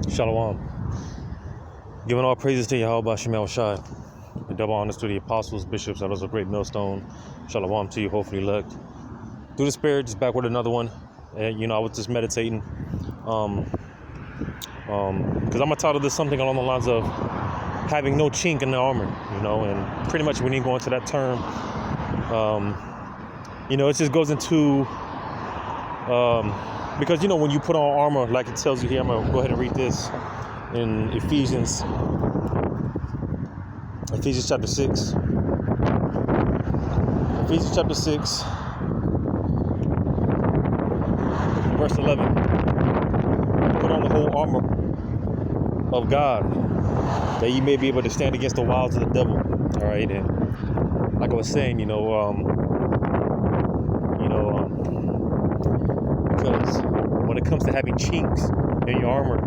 Shalom. Giving all praises to Yahweh Shemel Shai. Double honors to the apostles, bishops, elders of great millstone. Shalom to you, hopefully elect. Through the Spirit, just back with another one. And I was just meditating. Because I'm gonna title this something along the lines of having no chink in the armor, and pretty much when you go into that term, it just goes into because when you put on armor, like it tells you here, I'm gonna go ahead and read this in Ephesians chapter 6. Ephesians chapter 6, verse 11. Put on the whole armor of God, that you may be able to stand against the wiles of the devil. All right, and like I was saying, because when it comes to having chinks in your armor,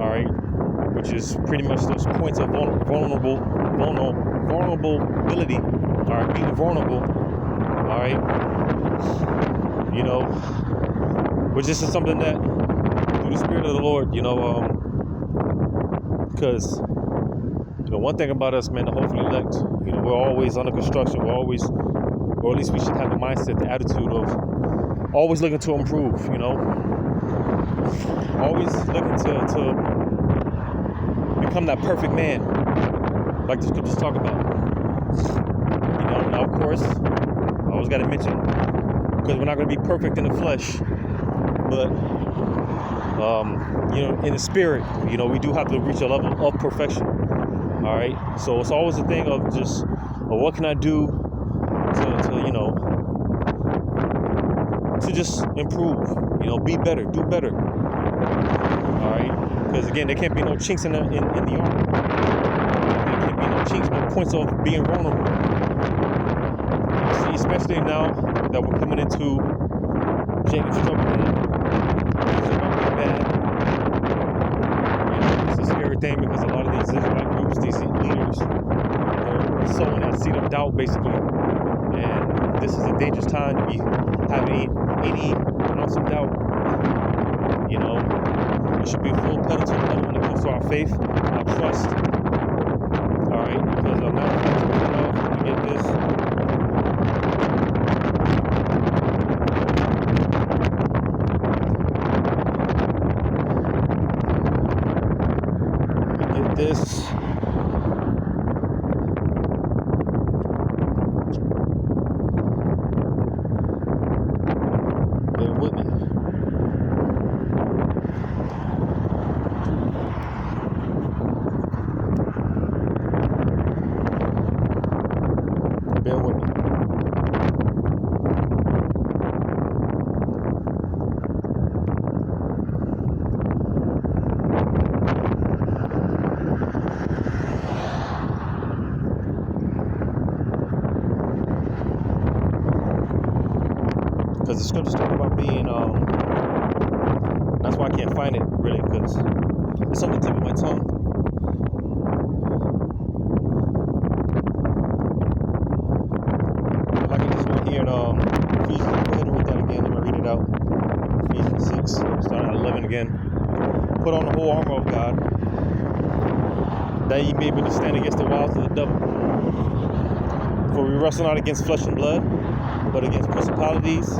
all right, which is pretty much those points of vulnerability, all right, being vulnerable, all right, which this is something that through the Spirit of the Lord, because one thing about us, man, the hopefully elect, we're always under construction. We're always, or at least we should have a mindset, the attitude of always looking to improve, always looking to become that perfect man, like the scriptures talk about. Now of course, I always got to mention, because we're not going to be perfect in the flesh, but in the spirit, we do have to reach a level of perfection. All right, so it's always a thing of just, what can I do to just improve, be better, do better. All right, because again, there can't be no chinks in the armor. There can't be no chinks, no points of being vulnerable. See, especially now that we're coming into Jacob's trouble, man. It's about to be bad. It's a scary thing because a lot of these Israelite groups, these leaders, are sowing that seed of doubt, basically. And this is a dangerous time to be having any ounce of doubt. It should be a full pedal to the metal when it comes to our faith, our trust. All right, because I'm not going to get this. This. Bear with me. Bear with me. Because the scriptures talk about being, that's why I can't find it really, because it's on the tip of my tongue. Like I just went here in Ephesians, go ahead and read that again. I'm going to read it out. Ephesians 6, starting at 11 again. Put on the whole armor of God, that ye may be able to stand against the wiles of the devil. For we wrestle not against flesh and blood, but against principalities,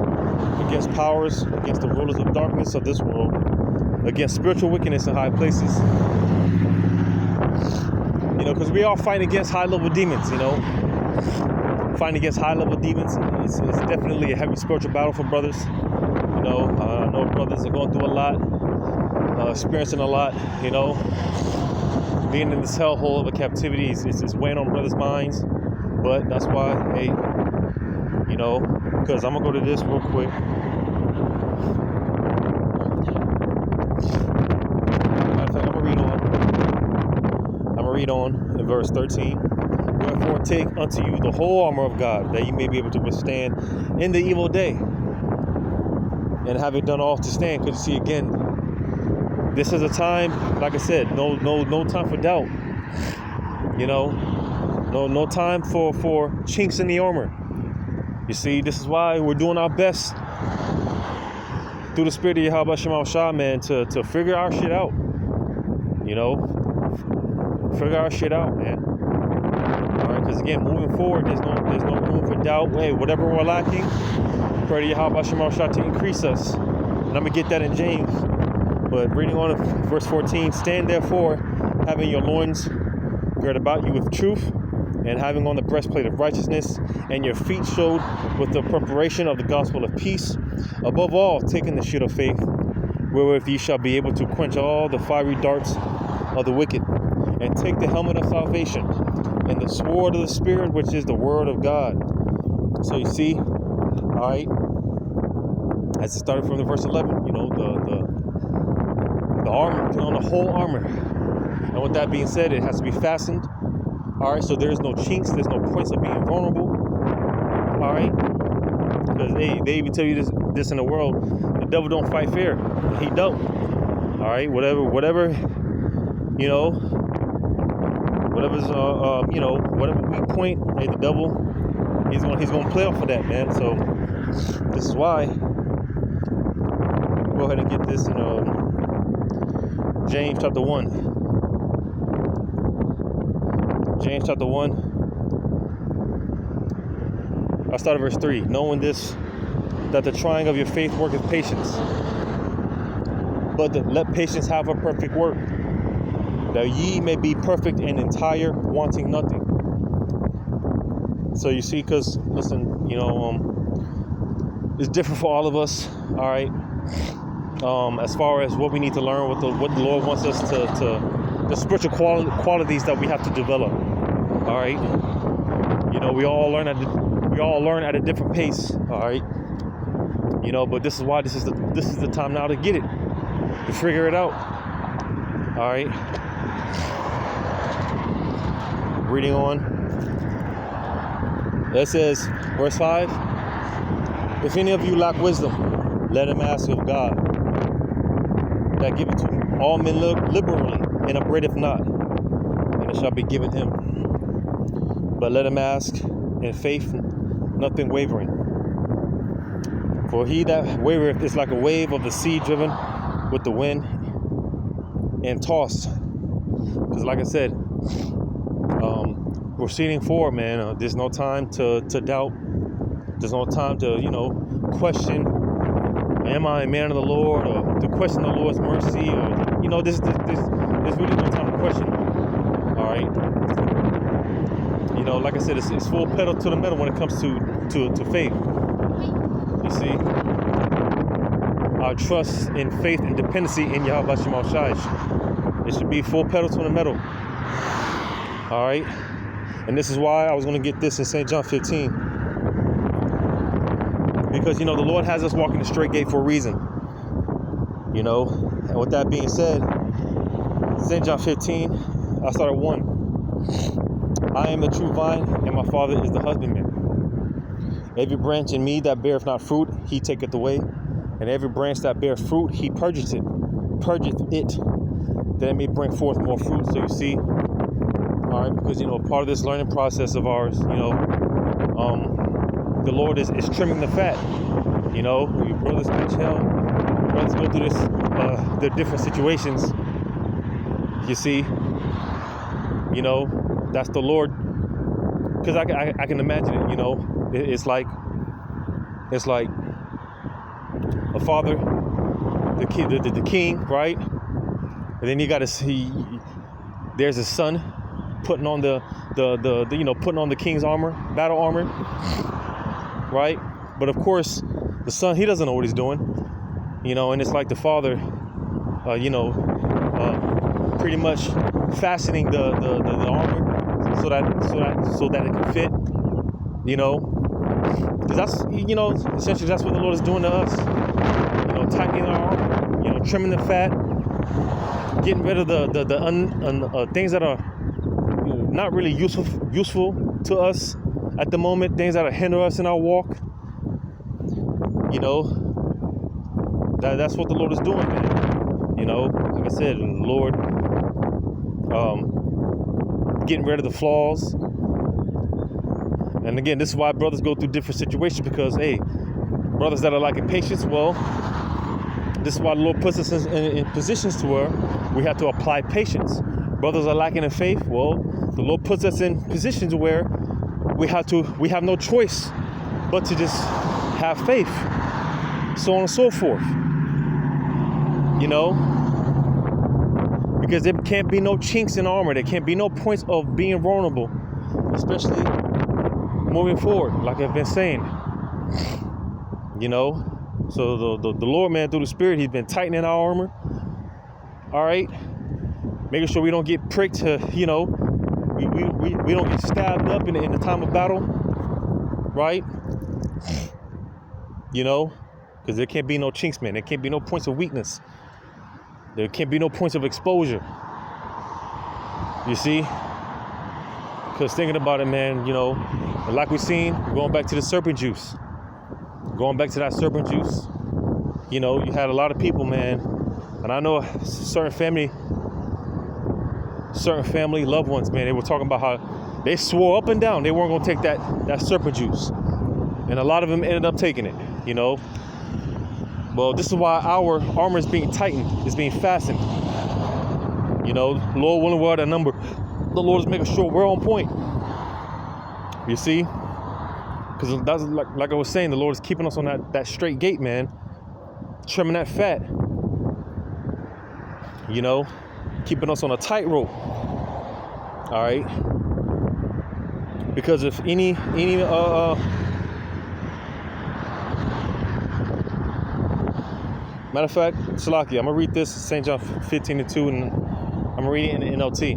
against powers, against the rulers of darkness of this world, against spiritual wickedness in high places. Because we are fighting against high-level demons, Fighting against high-level demons, it's definitely a heavy spiritual battle for brothers. I know brothers are going through a lot, experiencing a lot, Being in this hellhole of a captivity is weighing on brothers' minds. But that's why, hey, because I'm going to go to this real quick. Matter of fact, I'm going to read on in verse 13. Wherefore take unto you the whole armor of God, that you may be able to withstand in the evil day. And having done all to stand, because you see, again, this is a time, like I said, no time for doubt. No time for chinks in the armor. You see, this is why we're doing our best through the Spirit of Yahweh Shema Shah, man, to figure our shit out. You know, figure our shit out, man. All right, because again, moving forward, there's no room for doubt. Hey, whatever we're lacking, pray to Yahweh Shemar to increase us. And I'm gonna get that in James. But reading on verse 14, stand therefore, having your loins girt about you with truth, and having on the breastplate of righteousness, and your feet shod with the preparation of the gospel of peace. Above all, taking the shield of faith, wherewith ye shall be able to quench all the fiery darts of the wicked, and take the helmet of salvation, and the sword of the Spirit, which is the word of God. So you see, all right, as it started from the verse 11, you know, the armor, put on the whole armor. And with that being said, it has to be fastened. All right, so there's no chinks, there's no points of being vulnerable. All right, because they even tell you this in the world: the devil don't fight fair. He don't. All right, whatever, you know, whatever's you know, whatever weak point, hey, the devil, he's gonna play off of that, man. So this is why. Go ahead and get this in James chapter 1. James chapter 1. I'll start at verse 3. Knowing this, that the trying of your faith worketh patience. But let patience have a perfect work, that ye may be perfect and entire, wanting nothing. So you see, because, listen, you know, it's different for all of us, all right? As far as what we need to learn, what the Lord wants us to the spiritual qualities that we have to develop. All right, you know, we all learn at a different pace. All right, you know, but this is why this is the time now to get it, to figure it out. All right, reading on. It says, verse 5: if any of you lack wisdom, let him ask of God, that giveth to all men liberally, and upbraideth not, and it shall be given him. But let him ask in faith, nothing wavering. For he that wavereth is like a wave of the sea driven with the wind and tossed. Because like I said, proceeding forward, man, there's no time to doubt. There's no time to, you know, question, am I a man of the Lord, or to question the Lord's mercy, or, you know, there's really no time to question. All right. You know, like I said, it's full pedal to the metal when it comes to faith. You see, our trust in faith and dependency in Yahweh Shemar Shai, it should be full pedal to the metal. All right, and this is why I was going to get this in St. John 15, because, you know, the Lord has us walking the straight gate for a reason. You know, and with that being said, St. John 15, I start at 1. I am the true vine, and my Father is the husbandman. Every branch in me that beareth not fruit, he taketh away. And every branch that beareth fruit, he purgeth it, that it may bring forth more fruit. So you see, all right, because, you know, part of this learning process of ours, you know, the Lord is trimming the fat. You know, your brothers catch hell, brothers go through this, the different situations. You see, you know, that's the Lord, because I can imagine it. You know, it's like a father, the king, right? And then you got to see, there's a son putting on the putting on the king's armor, battle armor, right? But of course, the son, he doesn't know what he's doing, you know. And it's like the father, pretty much fastening the armor so that it can fit, you know, because that's, you know, essentially that's what the Lord is doing to us, you know, tightening our armor, you know, trimming the fat, getting rid of the things that are not really useful to us at the moment, things that hinder us in our walk. You know, that's what the Lord is doing, man. You know, like I said, the Lord getting rid of the flaws. And again, this is why brothers go through different situations, because, hey, brothers that are lacking patience, well, This is why the Lord puts us in positions to where we have to apply patience. Brothers are lacking in faith. Well, the Lord puts us in positions where we have no choice but to just have faith, so on and so forth. You know, because there can't be no chinks in armor. There can't be no points of being vulnerable, especially moving forward, like I've been saying. You know, so the Lord, man, through the Spirit, He's been tightening our armor. All right, making sure we don't get pricked. You know, we don't get stabbed up in the time of battle, right? You know, because there can't be no chinks, man. There can't be no points of weakness. There can't be no points of exposure. You see? Because thinking about it, man, you know, like we've seen, going back to the serpent juice. Going back to that serpent juice, you know, you had a lot of people, man, and I know certain family loved ones, man, they were talking about how they swore up and down they weren't going to take that serpent juice. And a lot of them ended up taking it, you know. Well, this is why our armor is being tightened, is being fastened. You know, Lord willing, we're at a number. The Lord is making sure we're on point. You see? Because that's like I was saying, the Lord is keeping us on that straight gate, man. Trimming that fat. You know, keeping us on a tightrope. All right. Because if any matter of fact, Salaki, I'm gonna read this, St. John 15:2, and I'm gonna read it in the NLT.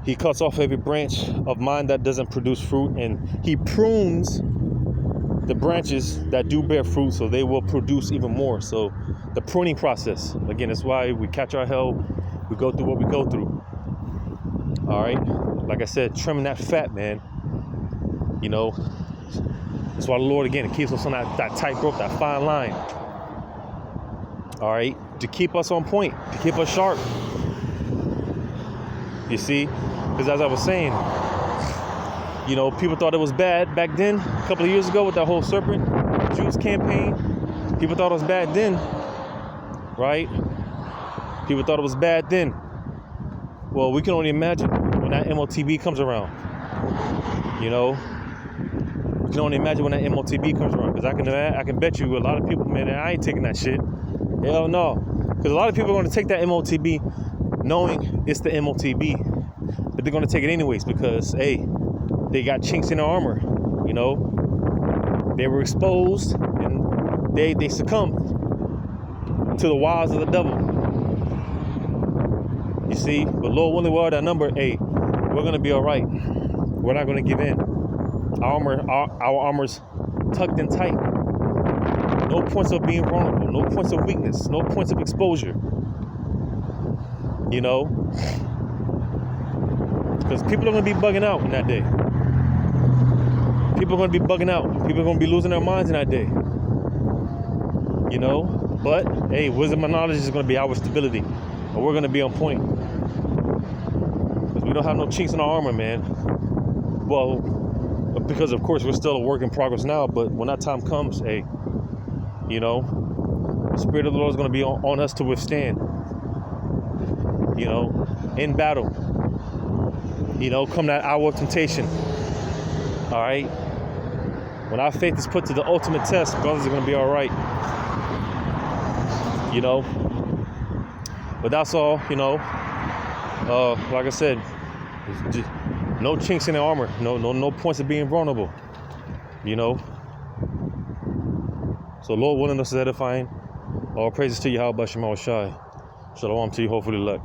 He cuts off every branch of mine that doesn't produce fruit, and He prunes the branches that do bear fruit, so they will produce even more. So the pruning process, again, that's why we catch our hell, we go through what we go through. All right, like I said, trimming that fat, man. You know, that's why the Lord, again, it keeps us on that tight rope, that fine line. All right, to keep us on point, to keep us sharp. You see, because as I was saying, you know, people thought it was bad back then, a couple of years ago with that whole serpent juice campaign. People thought it was bad then, right? People thought it was bad then. Well, we can only imagine when that MOTB comes around. You know, we can only imagine when that MOTB comes around, because I can bet you a lot of people, man, I ain't taking that shit. Hell no. Because a lot of people are going to take that MOTB knowing it's the MOTB. But they're going to take it anyways because, hey, they got chinks in their armor. You know, they were exposed and they succumbed to the wiles of the devil. You see, but Lord willing, we're at that number, hey, we're going to be all right. We're not going to give in. Our armor's tucked in tight. No points of being vulnerable, no points of weakness, no points of exposure. You know, because people are going to be bugging out in that day. People are going to be bugging out. People are going to be losing their minds in that day. You know, but hey, wisdom and knowledge is going to be our stability, and we're going to be on point. Because we don't have no chinks in our armor, man. Well, because of course we're still a work in progress now, but when that time comes, hey, you know, the Spirit of the Lord is going to be on us to withstand, you know, in battle, you know, come that hour of temptation. All right. When our faith is put to the ultimate test, brothers are going to be all right, you know. But that's all, you know. Like I said, no chinks in the armor, no points of being vulnerable, you know. So Lord willing, us is edifying. All praises to Yahweh Shai. Shalom to you, hopefully luck.